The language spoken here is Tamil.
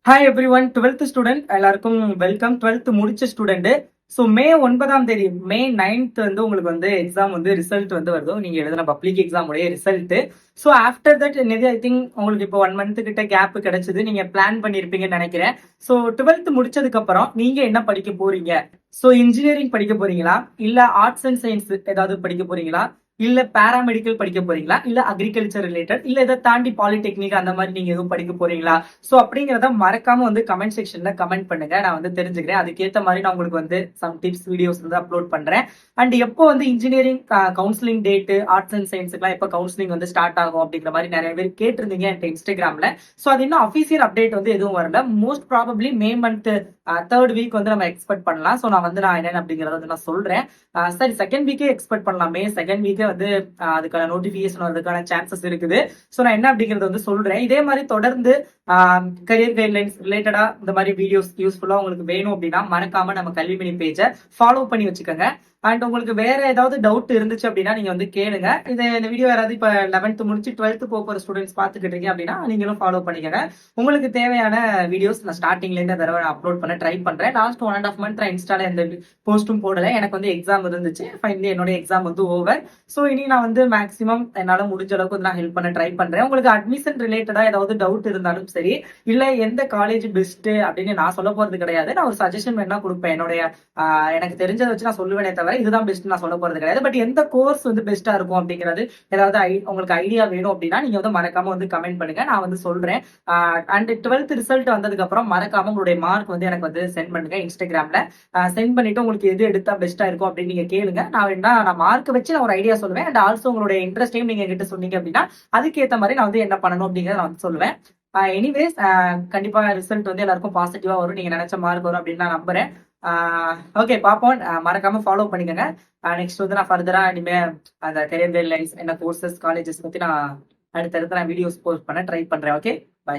Hi every one, 12th student எல்லாருக்கும் வெல்கம். 12th முடிச்ச ஸ்டூடெண்ட். ஸோ மே 9ஆம் தேதி, மே 9th வந்து உங்களுக்கு வந்து எக்ஸாம் வந்து ரிசல்ட் வந்து வருது. நீங்க எழுதின பப்ளிக் எக்ஸாம் உடைய ரிசல்ட். ஸோ ஆஃப்டர் தட் என்னது ஐ திங்க் உங்களுக்கு இப்போ 1 month கிட்ட கேப் கிடைச்சது. நீங்க பிளான் பண்ணியிருப்பீங்கன்னு நினைக்கிறேன். ஸோ 12th முடிச்சதுக்கு அப்புறம் நீங்க என்ன படிக்க போறீங்க? ஸோ இன்ஜினியரிங் படிக்க போறீங்களா, இல்ல ஆர்ட்ஸ் அண்ட் சயின்ஸ் ஏதாவது படிக்க போறீங்களா, இல்ல பாராமெடிக்கல் படிக்க போறீங்களா, இல்ல அக்ரிகல்ச்சர் ரிலேட்டட், இல்ல இதை தாண்டி பாலிடெக்னிக் அந்த மாதிரி நீங்க எதுவும் படிக்க போறீங்களா? சோ அப்படிங்கறத மறக்காம வந்து கமெண்ட் செக்ஷன்ல கமெண்ட் பண்ணுங்க. நான் வந்து தெரிஞ்சுக்கிறேன். அதுக்கேற்ற மாதிரி நான் உங்களுக்கு வந்து சம் டிப்ஸ் வீடியோஸ் வந்து அப்லோட் பண்றேன். அண்ட் எப்போ வந்து engineering counselling date, arts and சயின்ஸுக்குலாம் எப்போ கவுன்சிலிங் வந்து ஸ்டார்ட் ஆகும் அப்படிங்கிற மாதிரி நிறைய பேர் கேட்டிருந்தீங்க என் இன்ஸ்டாகிராம்ல. ஸோ அது இன்னும் அஃபீஷியல் அப்டேட் வந்து எதுவும் வரல. Most probably May month 3rd week வந்து நம்ம எக்ஸ்பெக்ட் பண்ணலாம். ஸோ நான் என்னன்னு அப்படிங்கறத வந்து நான் சொல்றேன். சரி, செகண்ட் வீக்கே எக்ஸ்பெக்ட் பண்ணலாம். மே செகண்ட் வீக்கே வந்து அதுக்கான நோட்டிபிகேஷன் வரதுக்கான சான்சஸ் இருக்குது. ஸோ நான் என்ன அப்படிங்கறது வந்து சொல்றேன். இதே மாதிரி தொடர்ந்து கரியர் கைட்லைன்ஸ் ரிலேட்டடா இந்த மாதிரி வீடியோஸ் யூஸ்ஃபுல்லா உங்களுக்கு வேணும் அப்படின்னா மறக்காம நம்ம கல்விமணி பேஜை ஃபாலோ பண்ணி வச்சுக்கோங்க. அண்ட் உங்களுக்கு வேற ஏதாவது டவுட் இருந்துச்சு அப்படின்னா நீங்க வந்து கேளுங்க. இந்த வீடியோ யாராவது இப்ப 11th முடிச்சு 12th போற ஸ்டூடெண்ட்ஸ் பாத்துக்கிட்டு இருக்கீங்க அப்படின்னா நீங்களும் ஃபாலோ பண்ணிக்கோங்க. உங்களுக்கு தேவையான வீடியோஸ் நான் ஸ்டார்டிங்ல இருந்து தடவை அப்லோட் பண்ண ட்ரை பண்றேன். லாஸ்ட் 1.5 month நான் இன்ஸ்டால எந்த போஸ்டும் போடல. எனக்கு வந்து எக்ஸாம் இருந்துச்சு. ஃபைனலி என்னோட எக்ஸாம் வந்து ஓவர். ஸோ இனி நான் வந்து மேக்ஸிமம் என்னால முடிஞ்ச அளவுக்கு வந்து நான் ஹெல்ப் பண்ண ட்ரை பண்றேன். உங்களுக்கு அட்மிஷன் ரிலேட்டடா ஏதாவது டவுட் இருந்தாலும் சரி, இல்ல எந்த காலேஜ் பெஸ்ட் அப்படின்னு நான் சொல்ல போறது கிடையாது. நான் ஒரு சஜஷன் வேணா கொடுப்பேன். என்னுடைய எனக்கு தெரிஞ்சதை வச்சு நான் சொல்லுவேனே தவிர இதுதான் பெஸ்ட் நான் சொல்ல போறது கிடையாது. பட் எந்த கோர்ஸ் வந்து பெஸ்டா இருக்கும் அப்படிங்கிறது ஏதாவது உங்களுக்கு ஐடியா வேணும் அப்படின்னா நீங்க வந்து மறக்காம வந்து கமெண்ட் பண்ணுங்க. நான் வந்து சொல்றேன். அண்ட் 12th ரிசல்ட் வந்ததுக்கு அப்புறம் மறக்காம உங்களுடைய மார்க் வந்து எனக்கு வந்து சென்ட் பண்ணுங்க இன்ஸ்டாகிராம்ல. சென்ட் பண்ணிட்டு உங்களுக்கு எது எடுத்தா பெஸ்டா இருக்கும் அப்படின்னு நீங்க கேளுங்க. நான் மார்க் வச்சு நான் ஒரு ஐடியா சொல்லுவேன். அண்ட் ஆல்சோ உங்களுடைய இன்ட்ரெஸ்டையும் நீங்க கிட்ட சொன்னீங்க அப்படின்னா அதுக்கேற்ற மாதிரி நான் வந்து என்ன பண்ணணும் அப்படிங்கறத நான் வந்து சொல்லுவேன். எனிவேஸ் கண்டிப்பா ரிசல்ட் வந்து எல்லாருக்கும் பாசிட்டிவா வரும். நீங்க நினைச்ச மார்க் வரும் அப்படின்னு நான் நம்புறேன். ஓகே, பார்ப்போம். மறக்காம ஃபாலோ பண்ணிக்கோங்க. நெக்ஸ்ட் வந்து நான் ஃபர்தரா இனிமே அந்த கரியர் கைட்லைன்ஸ், என்ன கோர்சஸ், காலேஜஸ் பத்தி நான் அடுத்தடுத்து நான் வீடியோஸ் போஸ்ட் பண்ண ட்ரை பண்றேன். Okay, by.